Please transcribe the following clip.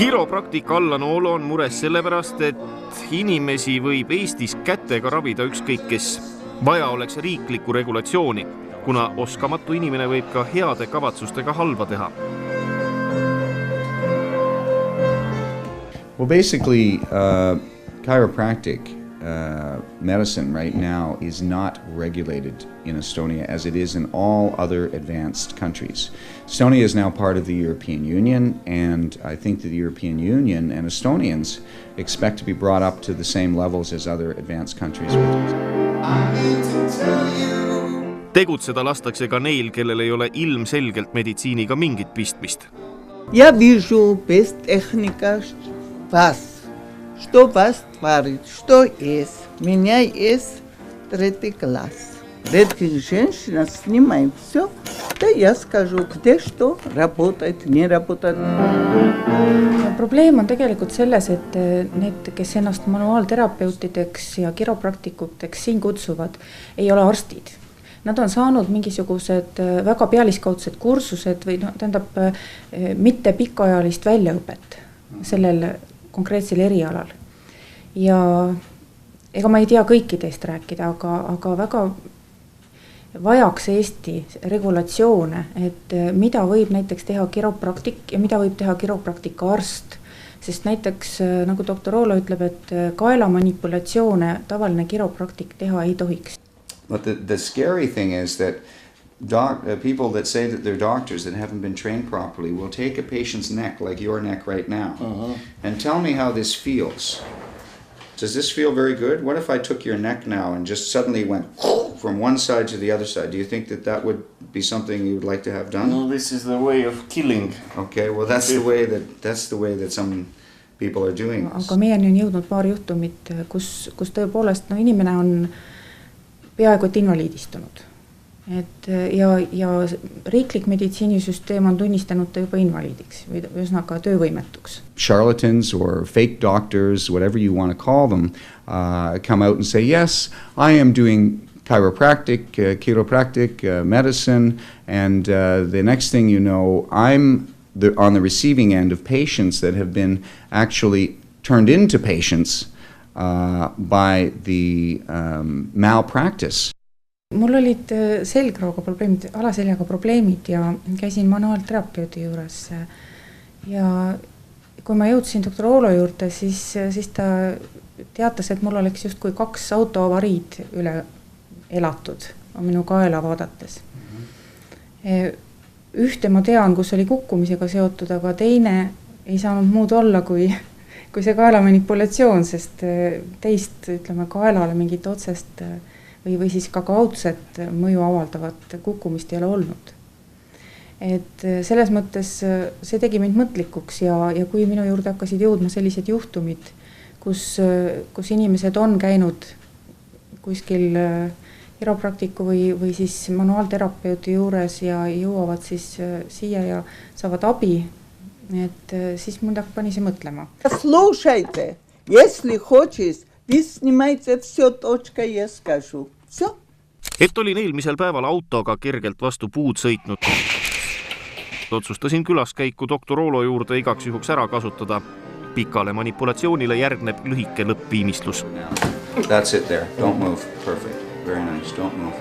Kiropraktika Allan Oolo on mures sellepärast, et inimesi võib Eestis kätega ravida ükskõik kes. Vaja oleks riiklikku regulatsiooni, kuna oskamatu inimene võib ka heade kavatsustega halba teha. Well, basically, chiropractic medicine right now is not regulated in Estonia as it is in all other advanced countries. Estonia is now part of the European Union, and I think that the European Union and Estonians expect to be brought up to the same levels as other advanced countries. Tegutseda lastakse ka neil, kellel ei ole ilmselgelt meditsiiniga mingit pistmist. Я вижу без техника вас. Что вас творит, что есть. Меня есть 3 класс. Редких женщин снимаем все. Да я скажу, где что работает, не работает. Probleem on tegelikult selles, et need, kes ennast manuaalterapeutideks ja kiropraktikuteks siin kutsuvad, ei ole arstid. Nad on saanud mingisugused väga pealiskaudsed kursused või tähendab mitte pikaajalist väljaõpet sellel konkreetsel erialal. Ja ega ma ei tea kõikidest rääkida, aga väga vajaks Eesti regulatsioone, et mida võib näiteks teha kiropraktik ja mida võib teha kiropraktika arst. Sest näiteks, nagu doktor Oolo ütleb, et kaela manipulatsioone tavaline kiropraktik teha ei tohiks. But the scary thing is that people that say that they're doctors that haven't been trained properly will take a patient's neck, like your neck right now, and tell me how this feels. Does this feel very good? What if I took your neck now and just suddenly went from one side to the other side? Do you think that that would be something you would like to have done? No, this is the way of killing. Okay, well that's the way that some people are doing this. Aga meieni on jõudnud paar juhtumit, kus tõepoolest inimene on peaaegu et invaliidistunud. Ja riiklik meditsiinisüsteem on tunnistanud ta juba invaliidiks või ühesõnaga töövõimetuks. Charlatans or fake doctors, whatever you want to call them, come out and say, yes, I am doing chiropractic medicine, and the next thing you know, I'm on the receiving end of patients that have been actually turned into patients by the malpractice. Mul olid selgrooga probleemid, alaseljaga probleemid ja käisin manuaalterapeuti juures. Ja kui ma jõudsin doktor Oolo juurde, siis ta teatas, et mul oleks just kui 2 autoavariid üle elatud minu kaela vaadates. Ühte ma tean, kus oli kukkumisega seotud, aga teine ei saanud muud olla kui see kaela manipulatsioon, sest teist, ütleme, kaelale mingit otsest või siis ka kaudset mõju avaldavat kukkumist ei ole olnud. Et selles mõttes see tegi mind mõtlikuks ja kui minu juurde hakkasid jõudma sellised juhtumid, kus inimesed on käinud kuskil kiropraktiku või siis manuaalterapeuti juures ja jõuavad siis siia ja saavad abi, et siis mul pani see mõtlema. Слушайте, если хочешь, вы снимаете все, точка, я скажу. Все. Et olin eelmisel päeval autoga kergelt vastu puud sõitnud. Otsustasin külaskäiku doktor Oolo juurde igaks juhuks ära kasutada. Pikale manipulatsioonile järgneb lühike lõppviimistlus. That's it there. Don't move. Perfect. Very nice. Don't move.